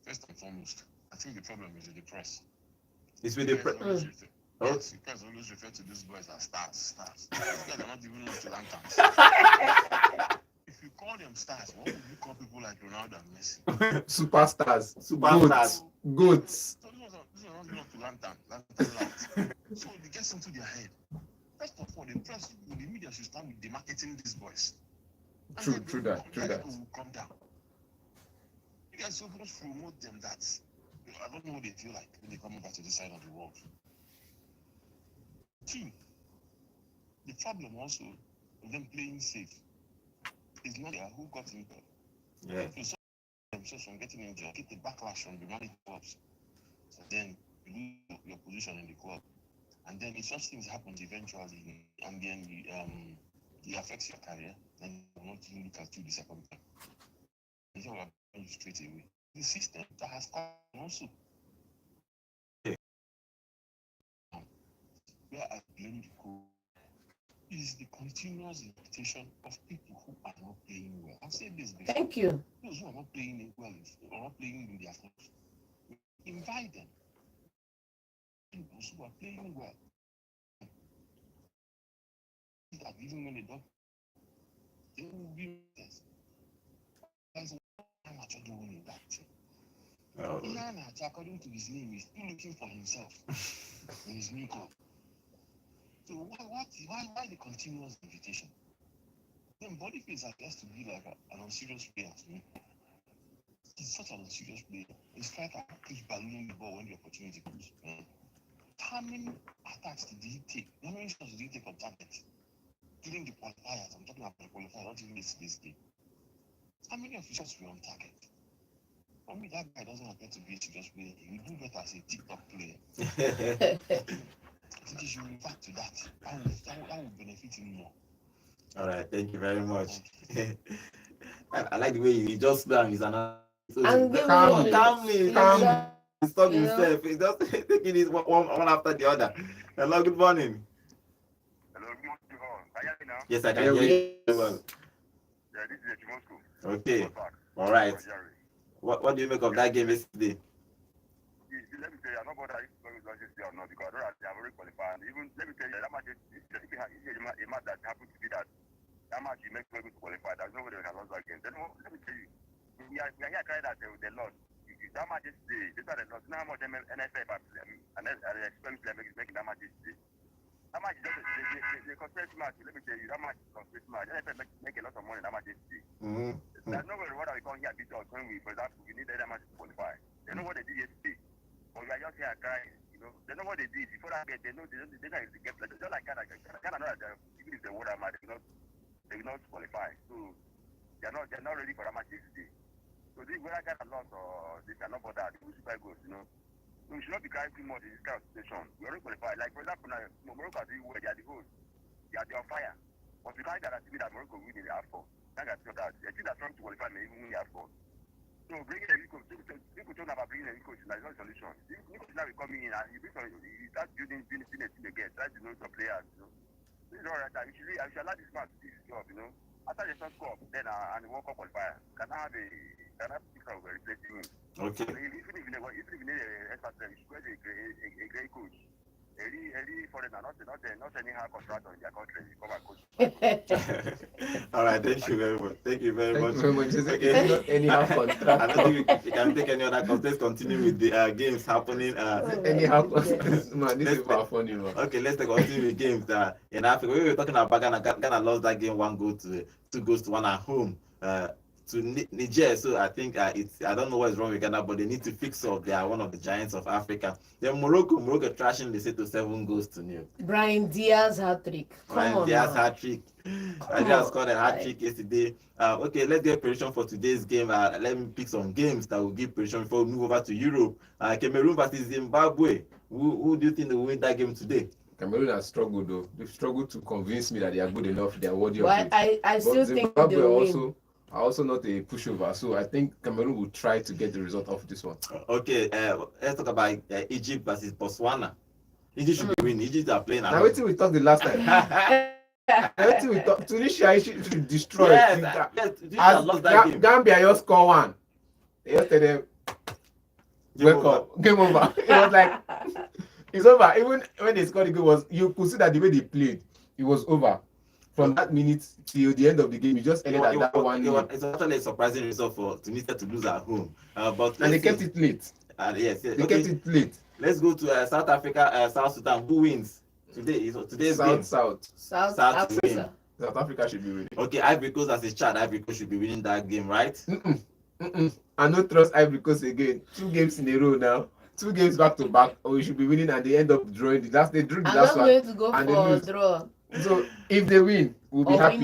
First and foremost, I think the problem is with the press. It's with the press. Yes, the press always refer to these boys as stars. These guys are not even to lanterns. If you call them stars, what would you call people like Ronaldo and Messi? Superstars. Goats. So these are not enough to lantern light. So it gets into their head. First of all, the press, the media should start with demarketing these boys. True that. Will come down. You guys supposed to promote them that I don't know what they feel like when they come over to this side of the world. 2, the problem also of them playing safe is not who got injured. Yeah. If you stop themselves from getting injured, get the backlash from the money clubs. So then you lose your position in the club. And then if such things happen eventually, and then it affects your career, then you will not even look at you the second time. It's all about you straight away. The system that has come also. Where I blame the coach is the continuous invitation of people who are not playing well. I've said this before. Thank you. Those who are not playing well or not playing in their clubs, invite them. Those who are playing well, that even when they don't, they will be actually winning that thing. Oh. Nana, according to his name, is still looking for himself in his new club. So why the continuous invitation? Then Boniface has to be like an unserious player to me. He's such an unserious player. A striker keeps ballooning the ball when the opportunity comes. How many attacks did he take? How many shots did he take on target? During the qualifiers, I'm talking about the qualifiers, not even this game. How many of his shots were on target? For me, that guy doesn't appear to be a serious player. He will do better as a TikTok player. I think he should revert to that. That will benefit him more. All right, thank you very much. I like the way you just spam his analysis. And Calmly. Stop you know? yourself. He's just taking this one after the other. Hello, good morning. Hello, good morning. Can you hear me now? Yes, I can hear you well. Yeah, this is Chimosco. Okay. All right. What do you make of that game yesterday? Let me tell you, I'm not bothered if it's going to stay or not because I'm already qualified. Even let me tell you, that match is a match that happens to be that match you make people to qualify. There's no way they can lose that game. Then let me tell you, we are here crying that they lost. That match is they started lost. Now how much NFF and the experience they're making that match is that match is just a conspiracy match. Let me tell you, that match is a conspiracy match. NFF make a lot of money in that match is There's no way what we come here beat us when we, for example, we need that match to qualify. They know what they did yesterday. But we are just here crying, They know what they did. Before that game, they know they get like just like Canada know that even if they won that match, they will not qualify. So they're not ready for that match yesterday. So this whether Ghana lost or they cannot bother, they will super goals, So we should not be crying too much in this kind of situation. We already qualified. Like for example now Morocco are doing well, they are the host. They are on fire. But we can't guarantee that Morocco will win in the Afcon. Can't guarantee that. The team that's trying to qualify may even win the Afcon. So bringing a new coach, people talking about bringing a new coach, that's not a solution. New coach now will come in and he starts building a team again, tries to know some players, This is all right. We should allow this man to do his job, After the first cup, then and the World Cup qualifier, can have people replacing him. Okay. Even if you need an expert, you should get a great coach. Any foreigner, not anyhow contractor in their country, come and coach. All right, thank you very much. Thank you very much. Okay. Not anyhow contract. I don't think we can take any other calls. Let's continue with the games happening. Anyhow contract. Man, this is funny, man. Okay, let's continue with games in Africa. We were talking about Ghana lost that game 2 goals to 1 at home. To Niger, so I think I don't know what's wrong with Ghana, but they need to fix up. They are one of the giants of Africa. Then Morocco trashing the to 7 goals to 0. Brian Diaz hat-trick. Brian Diaz hat-trick. Diaz scored a hat-trick yesterday. Okay, let's get prediction for today's game. Let me pick some games that will give prediction before we move over to Europe. Cameroon versus Zimbabwe. Who do you think will win that game today? Cameroon has struggled though. They've struggled to convince me that they are good enough. They are worthy of it. I still think they will win. Are also not a pushover, so I think Cameroon will try to get the result of this one. Okay, let's talk about Egypt versus Botswana. Egypt should be winning. Egypt are playing. Now, wait till we talked the last time. Wait till we talk. Tunisia should destroy. Yes, lost that game. Gambia just score 1. Yesterday, game over. It was like it's over. Even when they scored the goal, you could see that the way they played, it was over. From that minute till the end of the game, you just ended at that 1. It's actually a surprising result for Tunisia to lose at home. But they kept it late. Yes. They kept it late. Let's go to South Africa, South Sudan. Who wins today's game? South Africa. South Africa should be winning. Okay, Ivory Coast as a child, Ivory Coast should be winning that game, right? I don't trust Ivory Coast again. 2 games in a row now. 2 games back to back, or we should be winning at the end of drawing. They drew the last one. I'm going to go for a draw. So if they win, we'll be happy.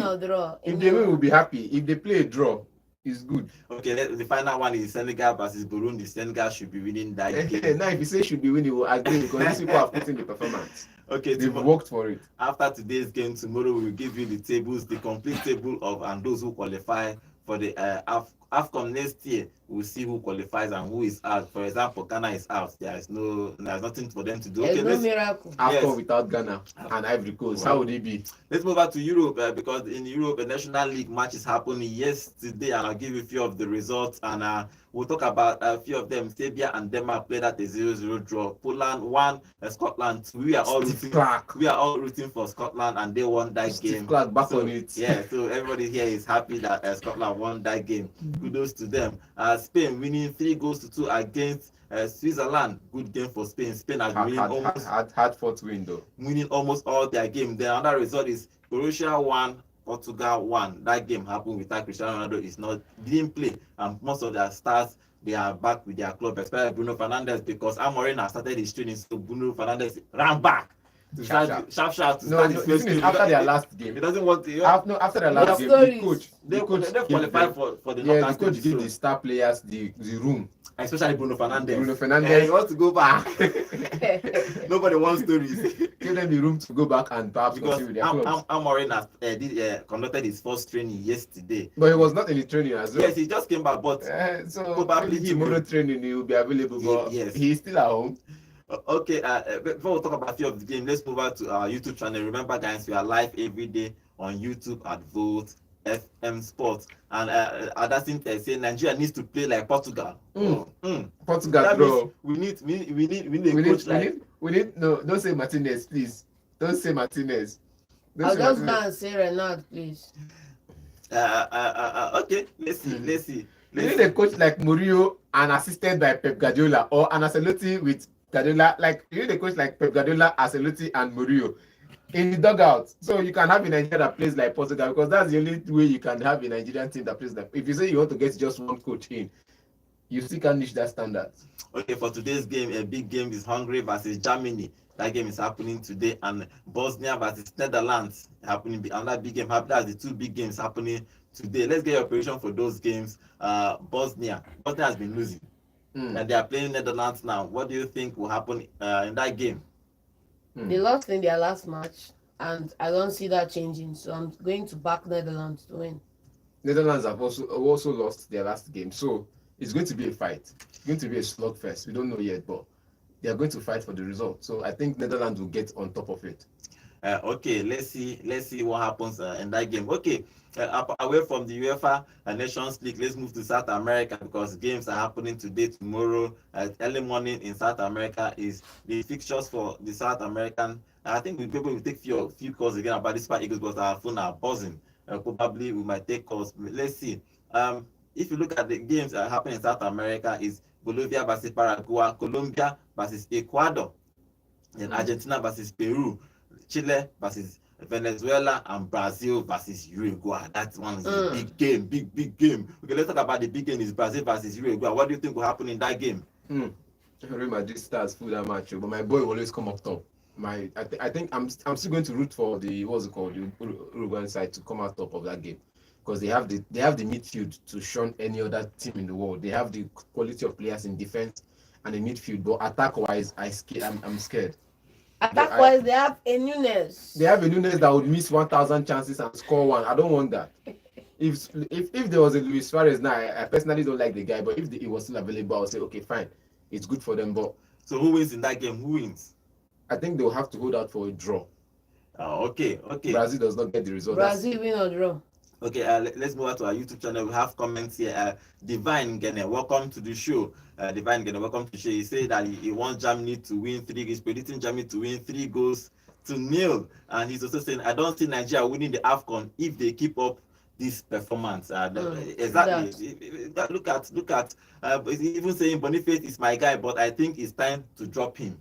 If they win, we'll be happy. If they play a draw, it's good. Okay, the final one is Senegal versus Burundi. Senegal should be winning that game. Now, if you say should be winning, we'll agree because these people have put in the performance. Okay, they've worked for it. After today's game, tomorrow we will give you the tables, the complete table of and those who qualify for the Afcon next year. We'll see who qualifies and who is out. For example, Ghana is out. There's nothing for them to do. There's no miracle. Afcon without Ghana and Ivory Coast. How would it be? Let's move on to Europe because in Europe, the National League match is happening yesterday, and I'll give you a few of the results. And we'll talk about a few of them. Serbia and Denmark played at a 0-0 draw. Poland won. Scotland 2. We are all rooting for Scotland, and they won that game. Clark back on it. Yeah, so everybody here is happy that Scotland won that game. Kudos to them. Spain winning 3-2 against Switzerland. Good game for Spain. Spain has been hard fought win though. Winning almost all their game. Then another result is Croatia 1, Portugal 1. That game happened without Cristiano Ronaldo. Didn't play, and most of their stars, they are back with their club, especially Bruno Fernandes, because Amorim has started his training, so Bruno Fernandes ran back to start sharp to start his first game. After their last game, he doesn't want to. After the last game, the coach they qualified for the knockout. The coach give the star players the room, especially Bruno Fernandes. He wants to go back. Nobody wants stories. Give them the room to go back and perhaps continue with their clubs. Amorim has conducted his first training yesterday. But he was not in the training as well. Yes, he just came back, but so probably tomorrow training he will be available. But he's still at home. Okay, before we talk about a few of the game, let's move on to our YouTube channel. Remember, guys, we are live every day on YouTube at Volt FM Sports. And Adasin saying Nigeria needs to play like Portugal. Portugal, bro. We need a coach like. No, don't say Martinez, please. Don't say Martinez. I'll just go and say Renard, please. Okay, let's see. We need a coach like Mourinho and assisted by Pep Guardiola, or an Ancelotti with Guardiola. Like, you need a coach like Pep Guardiola, Ancelotti, and Mourinho in the dugout. So you can have a Nigeria that plays like Portugal, because that's the only way you can have a Nigerian team that plays like. If you say you want to get just one coach in, you still can't reach that standard. Okay, for today's game, a big game is Hungary versus Germany. That game is happening today, and Bosnia versus Netherlands happening. Another big game. That's the two big games happening today. Let's get your prediction for those games. Bosnia has been losing, and they are playing Netherlands now. What do you think will happen in that game? They lost in their last match, and I don't see that changing. So I'm going to back Netherlands to win. Netherlands have also lost their last game, so it's going to be a fight. It's going to be a slugfest. We don't know yet, but they are going to fight for the result. So I think Netherlands will get on top of it. Okay, let's see what happens in that game. Okay, away from the UEFA Nations League, let's move to South America, because games are happening today, tomorrow. Early morning in South America is the fixtures for the South American. I think people will take few calls again about the Super Eagles, because our phone are buzzing. Probably we might take calls. Let's see. If you look at the games that happen in South America, is Bolivia versus Paraguay, Colombia versus Ecuador, and Argentina versus Peru, Chile versus Venezuela, and Brazil versus Uruguay. That one is a big game, big game. Okay, let's talk about the big game. Is Brazil versus Uruguay. What do you think will happen in that game? Real Madrid stars full that match, but my boy will always come up top. I think I'm still going to root for the the Uruguayan side to come out top of that game, because they have the midfield to shun any other team in the world. They have the quality of players in defense and in midfield, but attack wise, I'm scared. Attack wise, they have a Nunes. They have a Nunes that would miss 1,000 chances and score one. I don't want that. If there was a Luis Suarez now, I personally don't like the guy, but if he was still available, I would say okay, fine, it's good for them. But so who wins in that game? Who wins? I think they'll have to hold out for a draw. Okay. Brazil does not get the result. Brazil win or draw. Okay, let's move on to our YouTube channel. We have comments here. Divine Gene, welcome to the show. Divine Gene, welcome to the show. He said that he wants Germany to win 3 goals, predicting Germany to win 3-0. And he's also saying, I don't see Nigeria winning the Afcon if they keep up this performance. Exactly. Look at. He's even saying Boniface is my guy, but I think it's time to drop him.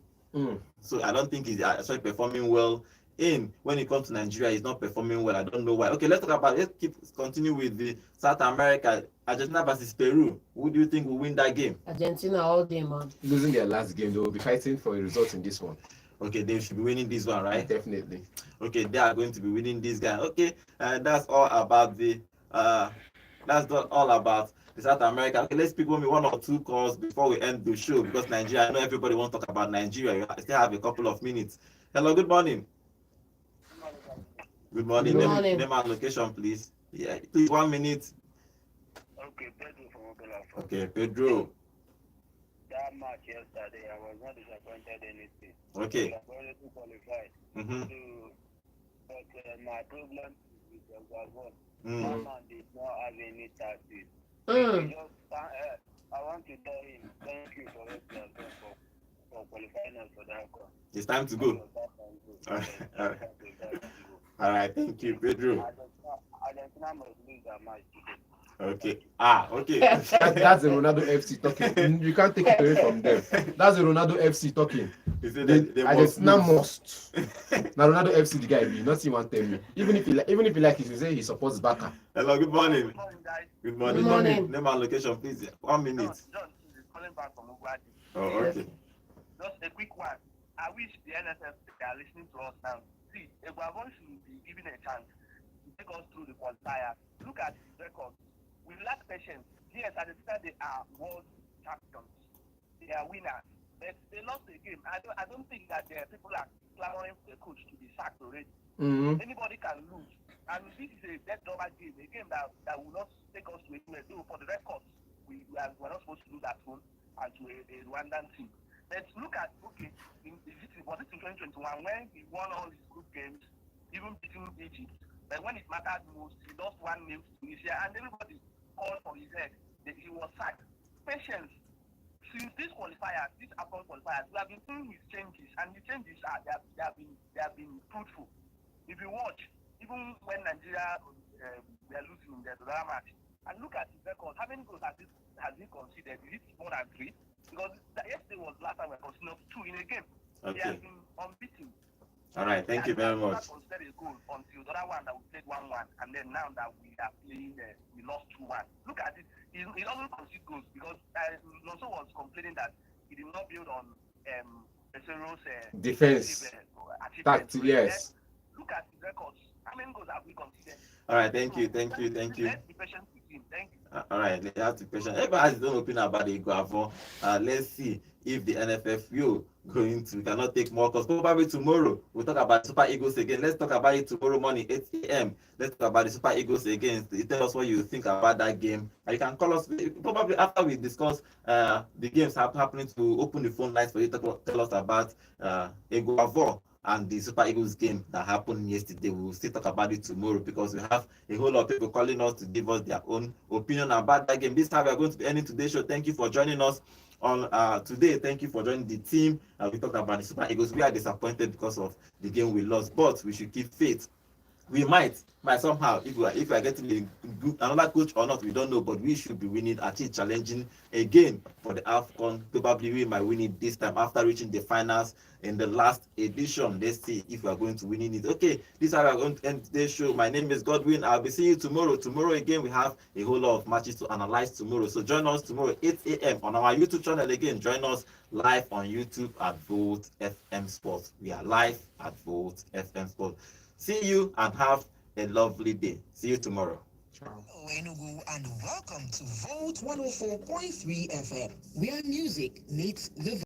So I don't think he's actually performing well. When it comes to Nigeria, he's not performing well. I don't know why. Okay, let's continue with the South America. Argentina versus Peru. Who do you think will win that game? Argentina all day, man. Losing their last game, they will be fighting for a result in this one. Okay, they should be winning this one, right? Definitely. Okay, they are going to be winning this guy. Okay, that's all about the South America. Okay, let's pick one or two calls before we end the show, because Nigeria, I know everybody wants to talk about Nigeria. I still have a couple of minutes. Hello, good morning. Good morning. Name and location, please. Yeah, please, 1 minute. Okay, Pedro from Ogola. Okay, Pedro. That match yesterday, I was not disappointed anything. Okay. We have already qualified. But my problem is with the Gabon. That man did not have any tactics. I want to tell him thank you for what you have done for qualifying us for the Afcon. It's time to go. All right, thank you, Pedro. Argentina must lose that match today. Okay. Okay. That's the Ronaldo FC talking. You can't take it away from them. That's the Ronaldo FC talking. He said they must Argentina lose. must. Now Ronaldo FC the guy be not he want tell me. Even if he like it, he say he supports Barca. Hello, good morning. Good morning, guys. Good morning. Good morning. Name and location, please. 1 minute. John is calling back from Uganda. Oh, okay. Just a quick one. I wish the NSF are listening to us now. See, Eguavon should be given a chance to take us through the qualifiers. Look at his record. We lack patience. Yes, at the time they are world champions. They are winners. But they lost the game. I don't think that people are clamoring for the coach to be sacked already. Mm-hmm. Anybody can lose. And this is a dead rubber game, a game that will not take us to anywhere. Though for the record, we're not supposed to do that one and to a Rwandan team. Let's look at, okay, was it in 2021 when he won all his group games, even beating Egypt? But when it mattered most, he lost 1-0 to Tunisia, and everybody called for his head. He was sacked. Patience. Since this qualifiers, this Afcon qualifiers, we have been seeing his changes, and the changes they have been fruitful. If you watch, even when Nigeria were losing in the other match, and look at his record, how many goals has he conceded? Is it more than 3? Because yesterday was last time we conceded 2 in a game. Okay. He has been unbeaten. All right. Thank you very much. Considered a goal until the other one that we played 1-1, and then now that we are playing, we lost 2-1. Look at it. He doesn't concede goals because Lonzo was complaining that he did not build on Pesero's defense. Tactics, yes. Look at his records. How many goals have we conceded? All right. Thank you. Let's be patient with him. Thank you. All right, let's have the question. Everybody has his own opinion about the Eguavon. Let's see if the NFF will cannot take more calls. Probably tomorrow we'll talk about Super Eagles again. Let's talk about it tomorrow morning, 8 a.m. Let's talk about the Super Eagles again. Tell us what you think about that game. You can call us probably after we discuss the games happening to open the phone lines for you to tell us about Eguavon and the Super Eagles game that happened yesterday. We will still talk about it tomorrow because we have a whole lot of people calling us to give us their own opinion about that game. This time we are going to be ending today's show. Thank you for joining us on today. Thank you for joining the team. We talked about the Super Eagles. We are disappointed because of the game we lost, but we should keep faith. We might somehow, if we are getting another coach or not, we don't know, but we should be winning, at least challenging again for the Afcon. Probably we might win it this time after reaching the finals in the last edition. Let's see if we are going to win it. Okay, this is how we are going to end today's show. My name is Godwin. I'll be seeing you tomorrow. Tomorrow again, we have a whole lot of matches to analyze tomorrow. So join us tomorrow, 8 a.m. on our YouTube channel again. Join us live on YouTube at Volt FM Sports. We are live at Volt FM Sports. See you and have a lovely day. See you tomorrow. Hello, Enugu, and welcome to Volt 104.3 FM, where music meets the